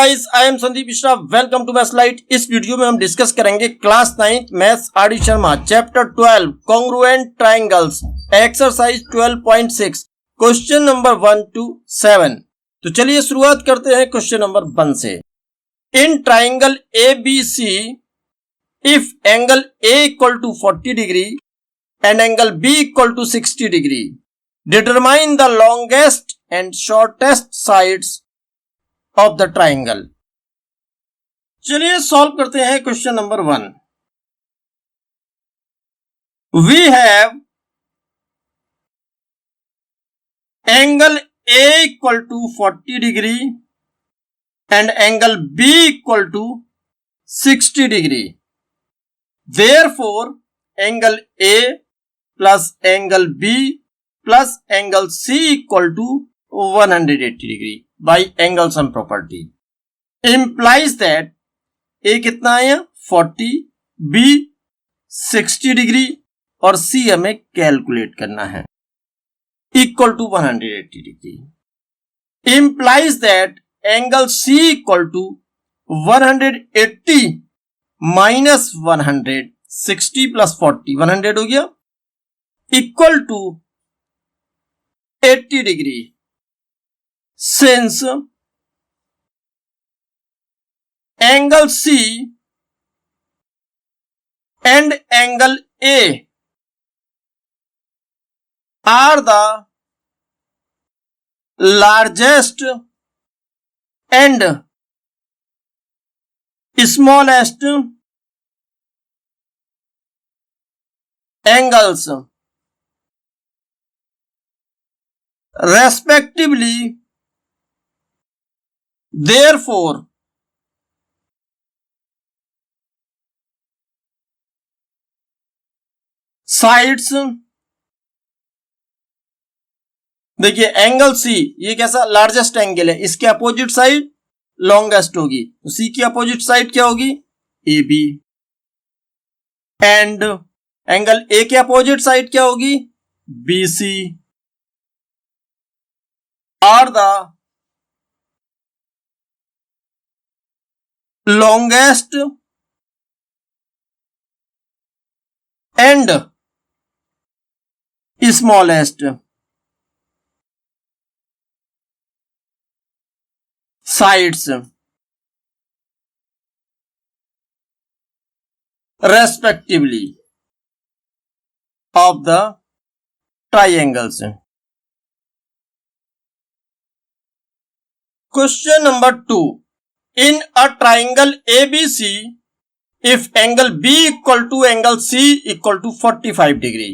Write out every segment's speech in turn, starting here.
Guys, I am Sandeep Mishra. Welcome to maths light. इस video में हम डिस्कस करेंगे class 9 maths R D Sharma chapter 12 congruent triangles exercise 12.6 question number 1 to 7। तो चलिए शुरुआत करते हैं क्वेश्चन नंबर 1 से। In triangle A B C if angle A equal to 40 degree and angle B equal to 60 degree determine the longest and shortest sides of the triangle. चलिए solve करते हैं question number 1। We have angle A equal to 40 degree and angle B equal to 60 degree. Therefore angle A plus angle B plus angle C equal to 180 degree by angle sum property implies that ए कितना आया 40, B 60 degree और सी हमें calculate करना है equal to 180 degree. implies that angle C equal to 180 minus 100 60 plus 40 100 हो गया equal to 80 degree. Since angle C and angle A are the largest and smallest angles respectively, therefore sides, देखिए angle C ये कैसा largest angle है, इसके opposite side longest होगी, तो सी की अपोजिट साइड क्या होगी A B. And angle A के अपोजिट साइड क्या होगी B C. Are the longest and smallest sides respectively of the triangles. Question number 2. In a triangle ABC, if angle B equal to angle C equal to 45 degree,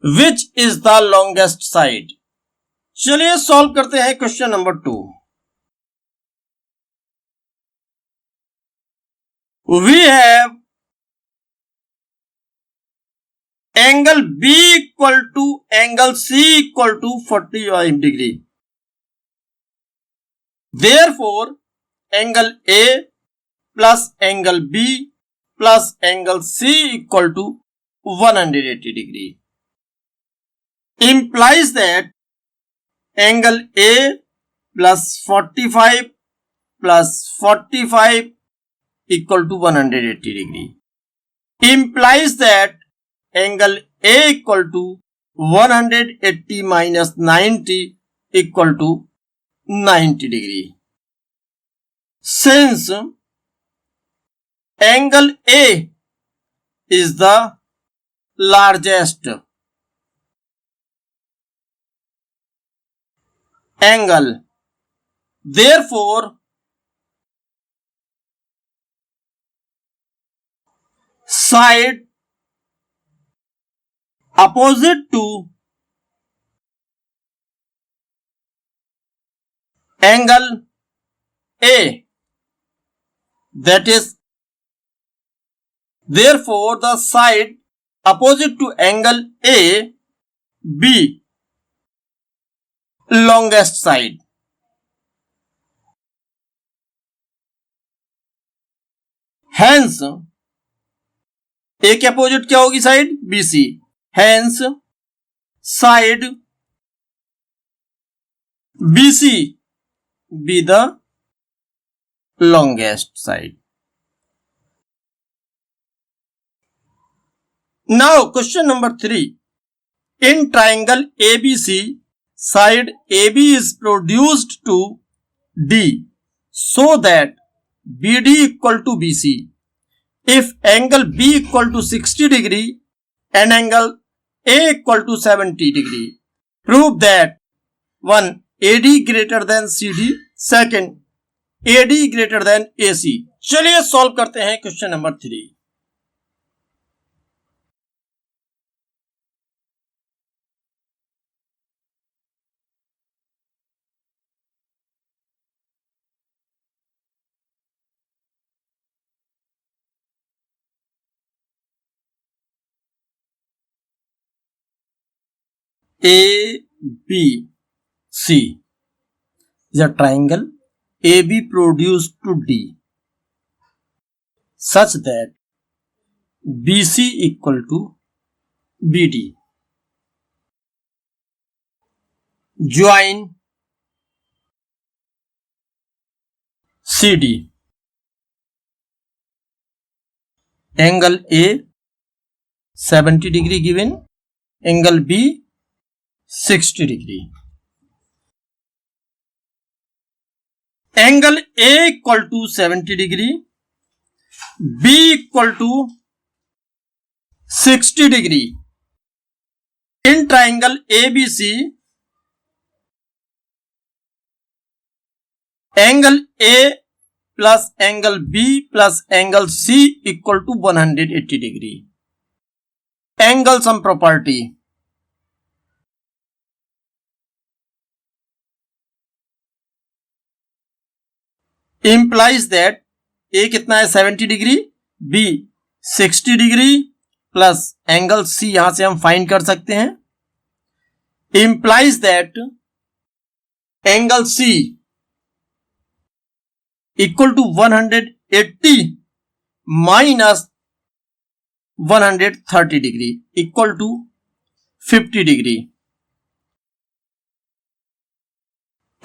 which is the longest side? चलिए solve करते हैं question number 2। We have angle B equal to angle C equal to 45 degree. Therefore, angle A plus angle B plus angle C equal to 180 degree implies that angle A plus 45 plus 45 equal to 180 degree implies that angle A equal to 180 minus 90 equal to 90 degree. Since angle A is the largest angle, therefore side opposite to angle A, that is, therefore the side opposite to angle A, B, longest side. Hence, A के opposite क्या होगी side BC, hence side BC be the longest side. Now question number 3. In triangle ABC, side AB is produced to D so that BD equal to BC. If angle B equal to 60 degree and angle A equal to 70 degree, prove that 1. AD greater than CD, second AD greater than AC. चलिए solve करते हैं question number 3. ABC is a triangle AB produced to D such that BC equal to BD. Join CD. Angle A 70 degree given, angle B 60 degree. Angle A equal to 70 degree, B equal to 60 degree. In triangle ABC, angle A plus angle B plus angle C equal to 180 degree. Angle sum property. Implies that A कितना है 70 degree, B 60 degree plus angle C यहां से हम find कर सकते हैं. Implies that angle C equal to 180 minus 130 degree equal to 50 degree.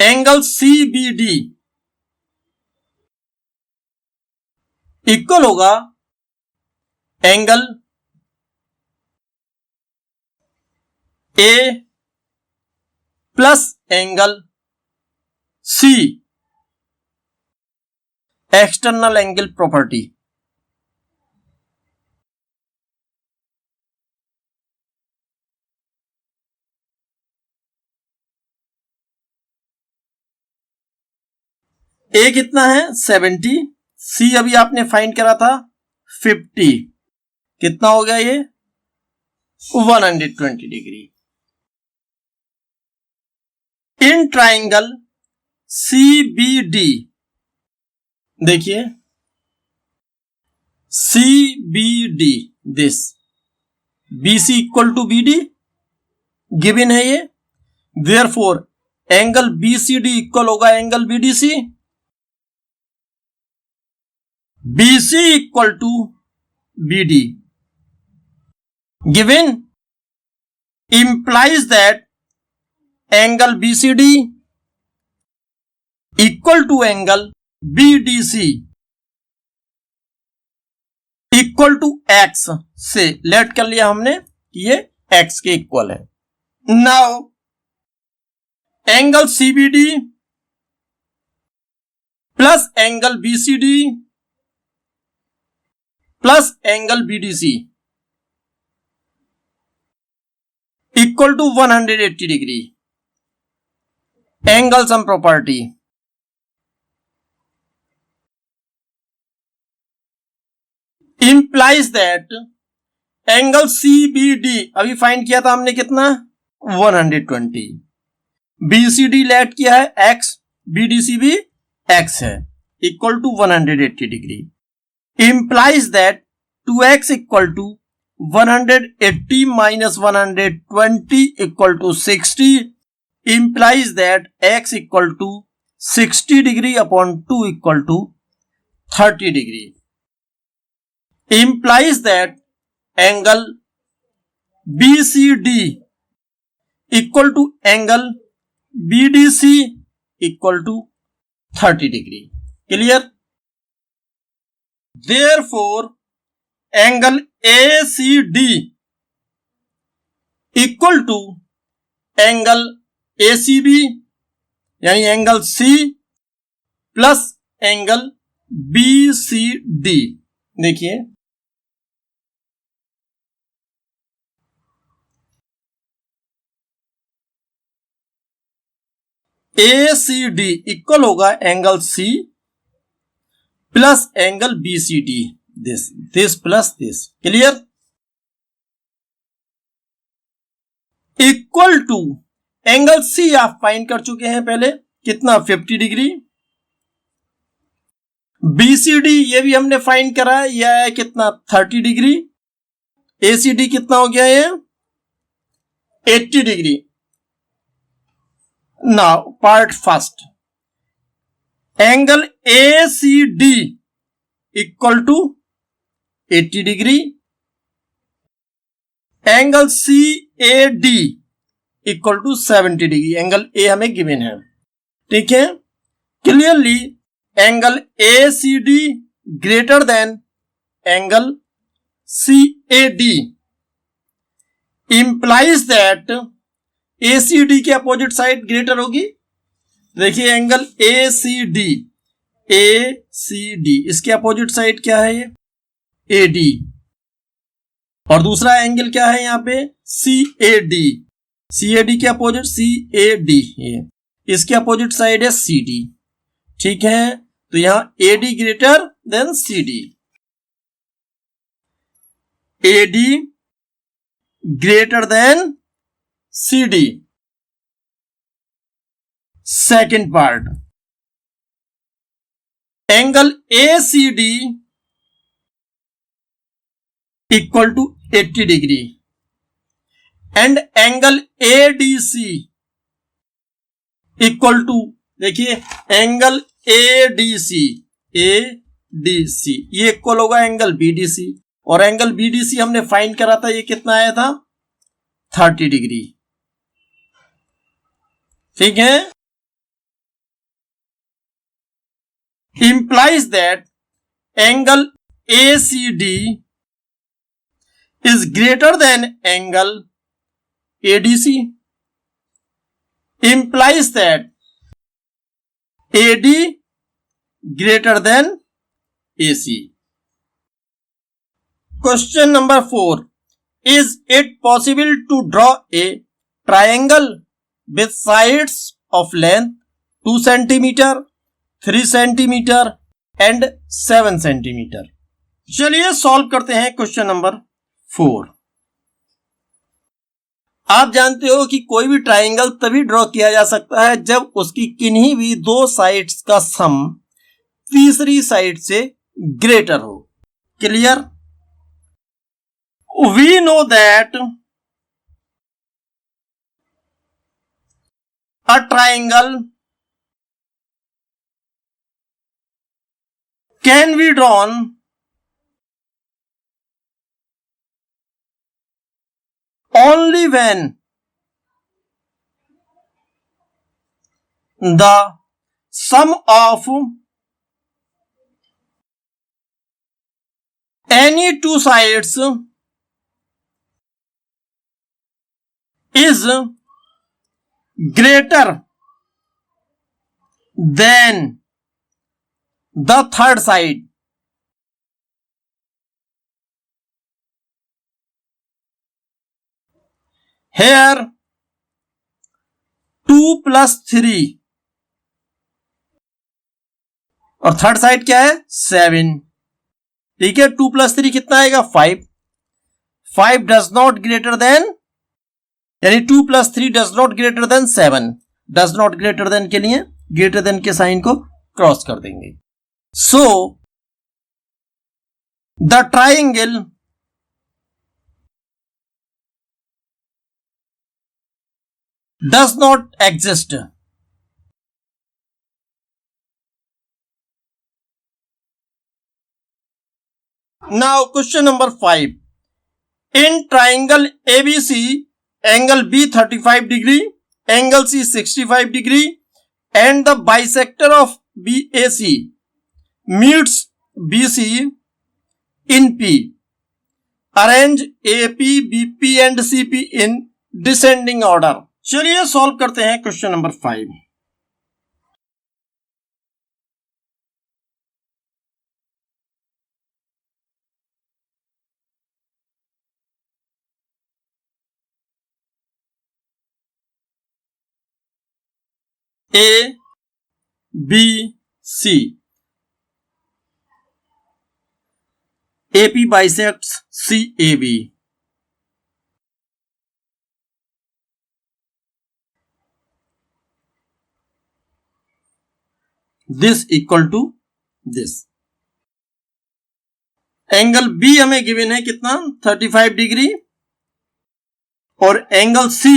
Angle CBD equal होगा angle A plus angle C. External angle property. A कितना है 70, C अभी आपने फाइंड करा था 50, कितना हो गया ये 120 डिग्री. इन ट्राइंगल CBD देखिए CBD this BC equal to BD given है ये. देयरफॉर एंगल BCD इक्वल होगा angle BDC. BC equal to BD given implies that angle BCD equal to angle BDC equal to X से let कर लिया हमने कि ये X के इक्वल है. Now angle CBD plus angle BCD plus angle BDC equal to 180 degree. Angle sum property. Implies that angle CBD अभी find किया था हमने कितना 120, BCD लेट किया है X, BDC भी X है, equal to 180 degree. Implies that 2x equal to 180 minus 120 equal to 60 implies that x equal to 60 degree upon 2 equal to 30 degree. Implies that angle BCD equal to angle BDC equal to 30 degree. Clear? Therefore, angle ACD equal to angle ACB यानी angle C plus angle BCD। देखिए ACD equal होगा angle C plus angle BCD, this plus this. Clear? Equal to angle C आप find कर चुके हैं पहले, कितना 50 degree. BCD ये भी हमने फाइंड करा है, यह है कितना 30 डिग्री। ACD कितना हो गया ये 80 degree. Now part first, angle ACD equal to 80 degree, angle CAD equal to 70 degree. Angle A हमें गिवन है, ठीक है। Clearly angle ACD greater than angle CAD implies that ACD के अपोजिट साइड ग्रेटर होगी। देखिए एंगल ACD इसके opposite side क्या है ये AD, और दूसरा एंगल क्या है यहाँ पे CAD के अपोजिट CAD, ये इसके अपोजिट साइड है CD, ठीक है। तो यहां AD greater than CD, AD greater than CD। Second part, angle ACD equal to 80 degree and angle ADC equal to, देखिए एंगल ADC ये इक्वल होगा एंगल BDC, और एंगल BDC हमने फाइंड करा था, ये कितना आया था 30 डिग्री, ठीक है। Implies that angle ACD is greater than angle ADC, implies that AD greater than AC. Question number 4. Is it possible to draw a triangle with sides of length 2 cm, 3 cm and 7 cm? चलिए solve करते हैं question number 4। आप जानते हो कि कोई भी triangle तभी ड्रॉ किया जा सकता है जब उसकी किन्हीं भी दो साइड्स का सम तीसरी साइड से ग्रेटर हो। Clear? We know that a triangle can be drawn only when the sum of any two sides is greater than the third side. Here 2 + 3 और थर्ड साइड क्या है 7, ठीक है। 2 + 3 कितना आएगा 5। 5 डज नॉट ग्रेटर देन, यानी 2 + 3 does not greater than 7। Does not greater than के लिए ग्रेटर देन के साइन को क्रॉस कर देंगे। So the triangle does not exist. Now question number 5. In triangle ABC, angle B 35 degree, angle C 65 degree and the bisector of BAC meets BC in P. Arrange AP, BP and CP in descending order. चलिए solve करते हैं question number 5. A, B, C. AP bisects CAB. This equal to this. Angle B हमें given है कितना 35 degree और angle C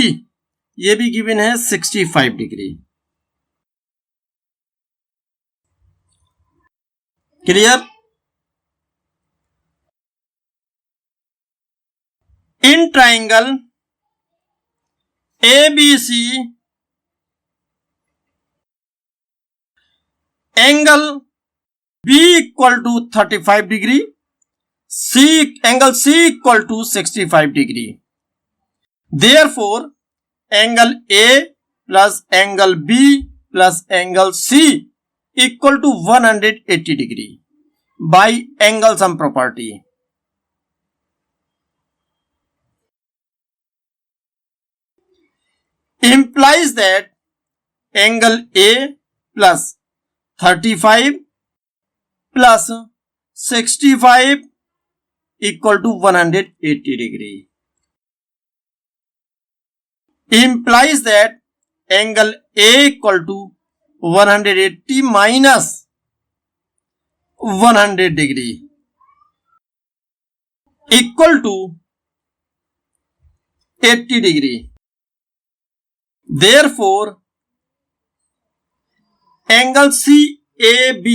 ये भी given है 65 degree. Clear? In triangle ABC angle B equal to 35 degree, angle C equal to 65 degree. Therefore angle A plus angle B plus angle C equal to 180 degree by angle sum property. Implies that angle A plus 35 plus 65 equal to 180 degree. Implies that angle A equal to 180 minus 100 degree equal to 80 degree. Therefore, angle CAB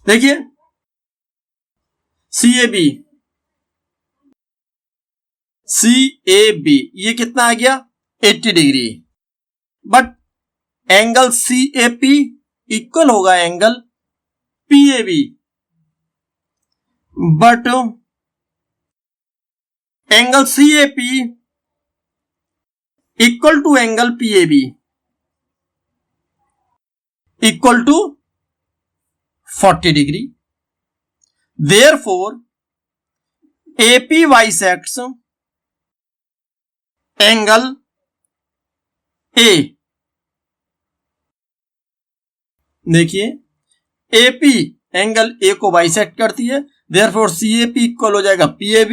देखिए CAB ये कितना आ गया 80 degree. But angle CAP equal होगा angle PAB. But angle CAP equal to angle PAB equal to 40 degree. Therefore AP bisects angle A. देखिए AP angle A को bisect करती है. देयरफॉर CAP इक्वल हो जाएगा PAB.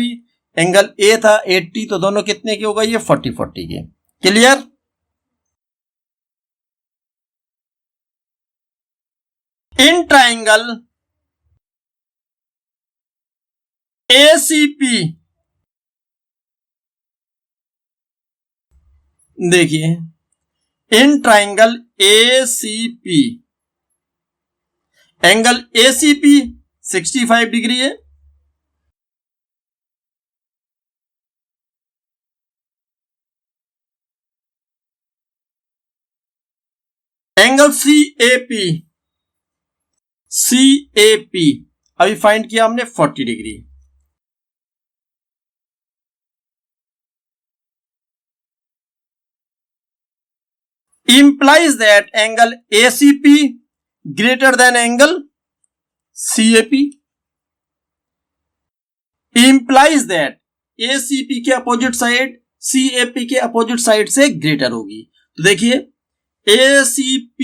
एंगल A था 80 तो दोनों कितने के हो गए ये 40 के. क्लियर? इन ट्राइंगल ACP देखिए in triangle ACP angle ACP 65 degree है. एंगल CAP अभी फाइंड किया हमने 40 degree. implies that angle ACP greater than angle CAP. implies that ACP के अपोजिट साइड CAP के अपोजिट साइड से ग्रेटर होगी. तो देखिए ACP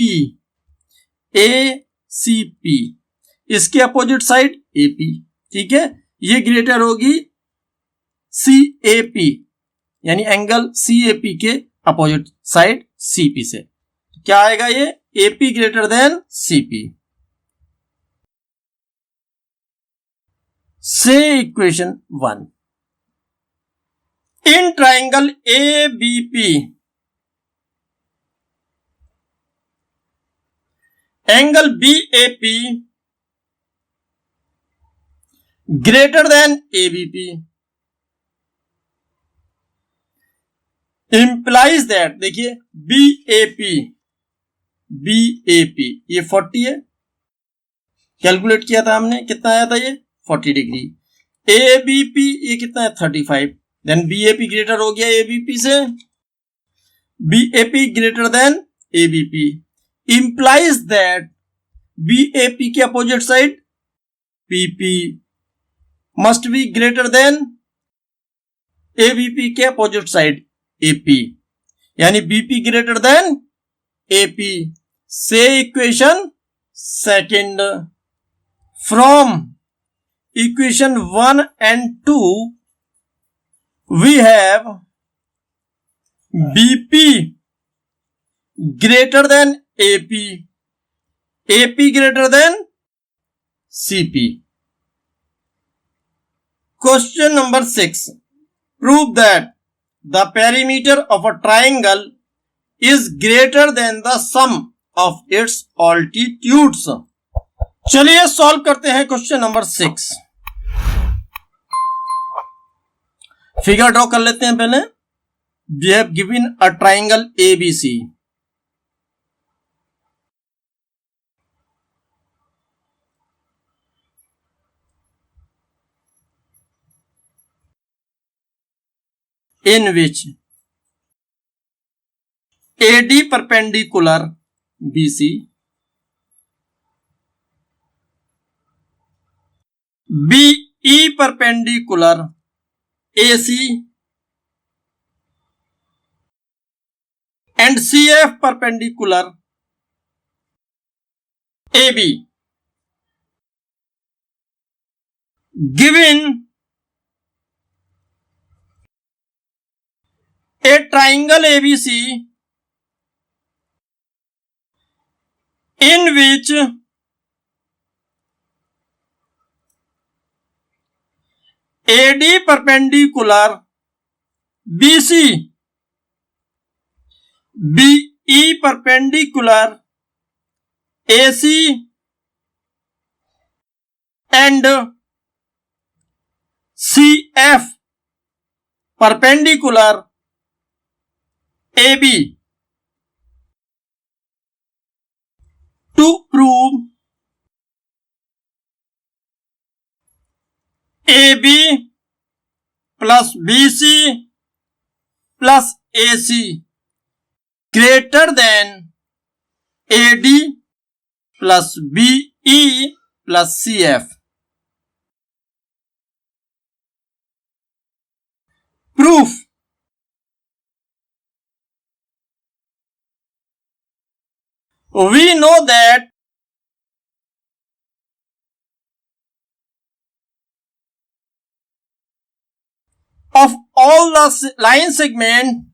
इसके अपोजिट साइड AP. ठीक है, ये ग्रेटर होगी CAP यानी एंगल CAP के अपोजिट साइड CP से. क्या आएगा ये AP ग्रेटर देन CP. से equation 1. In triangle ABP angle BAP greater than ABP implies that देखिए BAP ये 40 है कैलकुलेट किया था हमने, कितना आया था ये 40 डिग्री। ABP ये कितना है 35, देन BAP ग्रेटर हो गया ABP से, BAP greater than ABP, implies that BAP के opposite side PP must be greater than ABP के अपोजिट साइड AP, यानी BP ग्रेटर देन AP। से equation second, from equation 1 and 2 we have BP greater than AP, AP greater than CP। Question number 6, prove that the perimeter of a triangle is greater than the sum of its altitudes। चलिए solve करते हैं question number 6। Figure draw कर लेते हैं पहले। We have given a triangle ABC, in which AD perpendicular BC, BE perpendicular AC and CF perpendicular AB, given a triangle ABC in which AD perpendicular BC, BE perpendicular AC and CF perpendicular AB, to prove AB plus BC plus AC greater than AD plus BE plus CF। Proof, we know that of all the line segment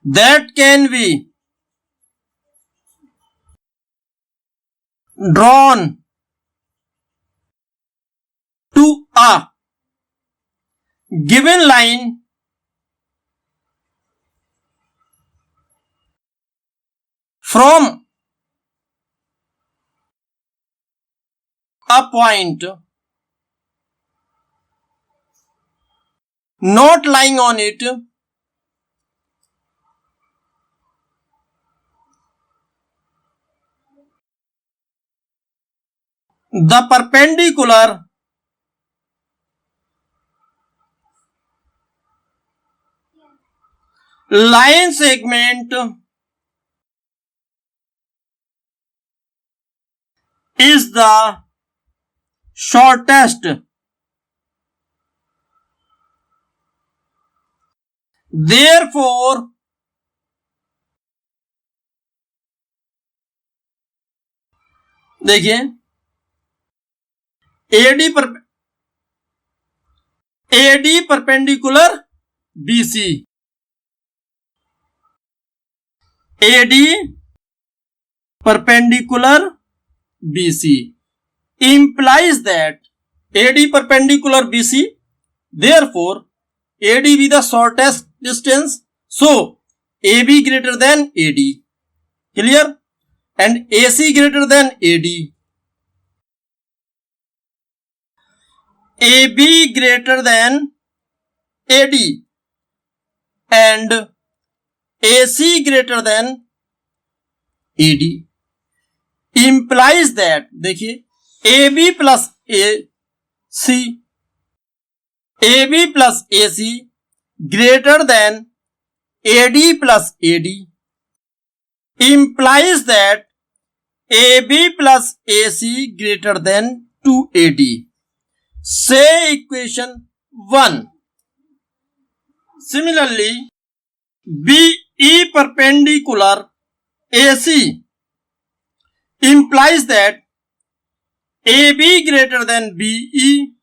that can be drawn to a given line from a point not lying on it the perpendicular line segment is the shortest, therefore देखिए AD perpendicular BC, AD perpendicular BC implies that AD perpendicular BC, therefore AD be the shortest distance, so AB greater than AD, clear, and AC greater than AD, AB greater than AD and AC greater than AD implies that, देखिए AB plus AC, AB plus AC greater than AD plus AD implies that AB plus AC greater than 2AD. Say equation 1. Similarly, BE perpendicular AC implies that AB greater than BE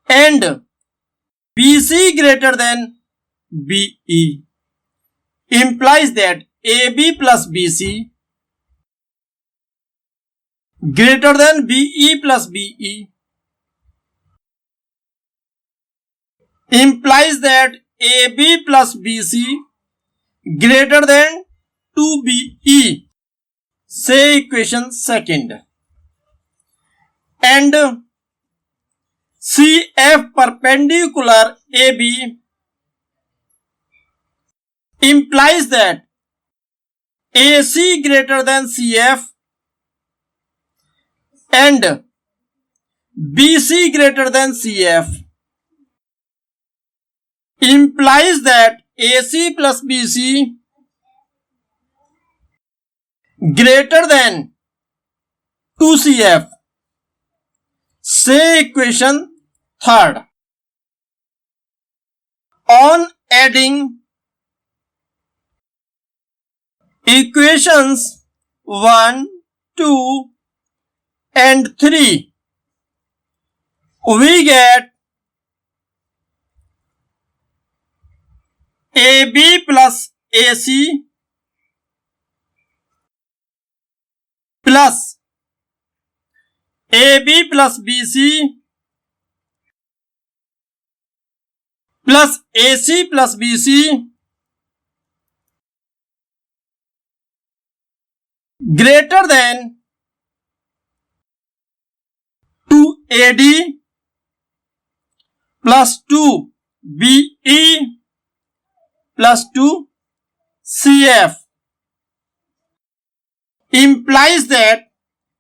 and BC greater than BE implies that AB plus BC greater than BE plus BE implies that AB plus BC greater than 2BE. Say equation 2. And CF perpendicular AB implies that AC greater than CF and BC greater than CF implies that AC plus BC greater than 2CF. Say equation 3. On adding equations 1, 2 and 3, we get AB plus AC plus AB plus BC plus AC plus BC greater than 2AD plus 2BE plus 2CF implies that,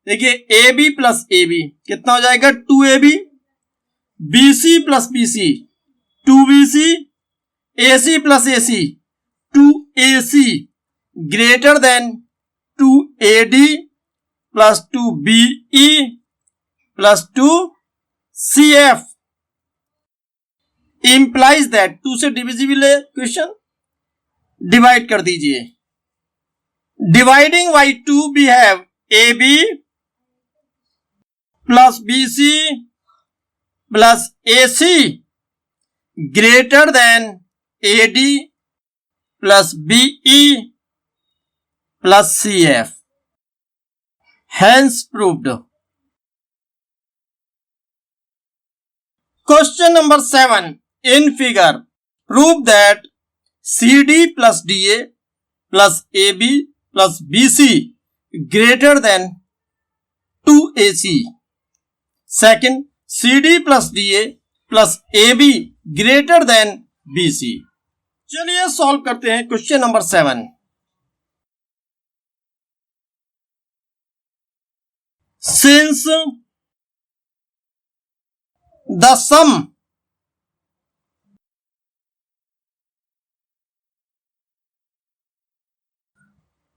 देखिए AB plus AB कितना हो जाएगा 2AB, BC plus BC 2BC, AC plus AC 2AC greater than 2AD plus 2BE plus 2CF implies that 2 से divisible है question, divide कर दीजिए. Dividing by 2 we have AB plus BC plus AC greater than AD plus BE plus CF. Hence proved. Question number 7. In figure, prove that CD plus DA plus AB plus BC greater than 2AC. Second, CD plus DA plus AB greater than BC. चलिए solve करते हैं question number 7. Since the sum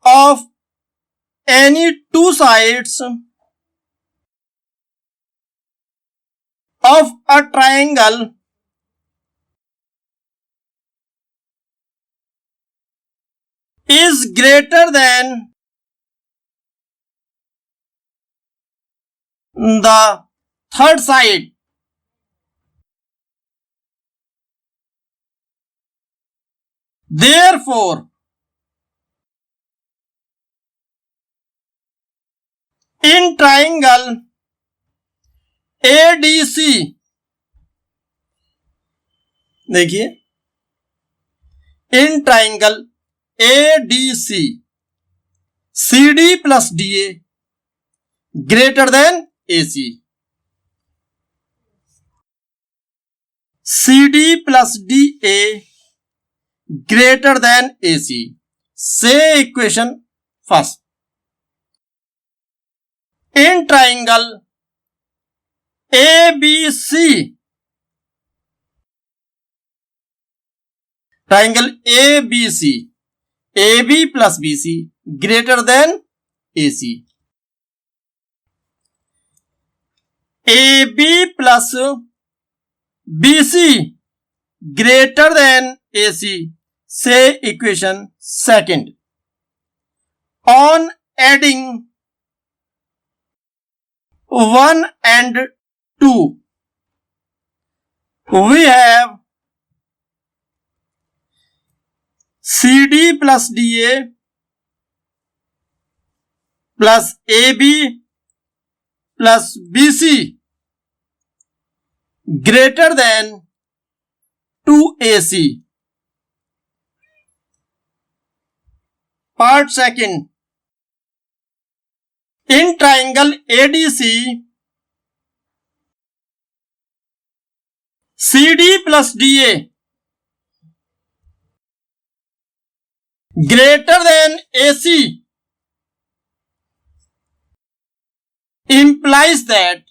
of any two sides of a triangle is greater than the third side, therefore in triangle ADC, देखिए in triangle ADC CD plus DA greater than AC. CD plus DA greater than AC. Say equation first. In triangle ABC, triangle ABC, AB plus BC greater than AC. AB plus BC greater than AC. Say equation second. On adding 1 and 2, we have CD plus DA plus AB plus BC greater than 2AC. Part second. In triangle ADC, CD plus DA greater than AC implies that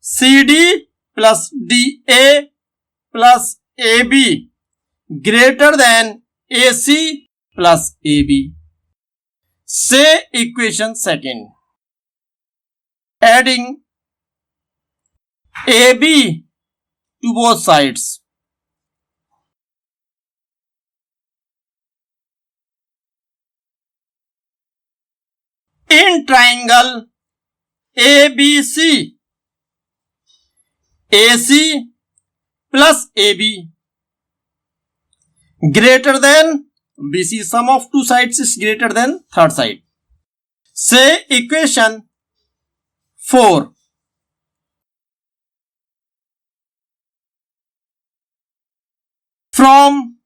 CD plus DA plus AB greater than AC plus AB. Say equation second. Adding AB to both sides. In triangle ABC, AC plus AB greater than BC. Sum of two sides is greater than third side. Say equation 4. From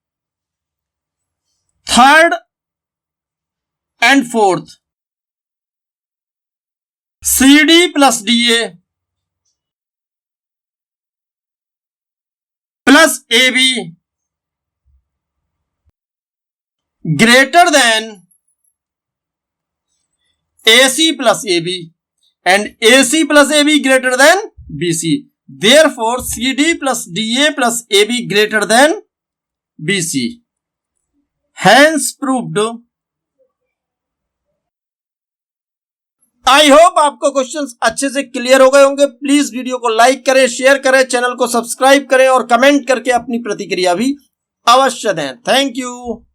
third and fourth, CD plus DA plus AB greater than AC plus AB and AC plus AB greater than BC. Therefore, CD plus DA plus AB greater than BC. Hence proved. I hope आपको questions अच्छे से clear हो गए होंगे। Please video को like करें, share करें, channel को सब्सक्राइब करें और कमेंट करके अपनी प्रतिक्रिया भी अवश्य दें। Thank you.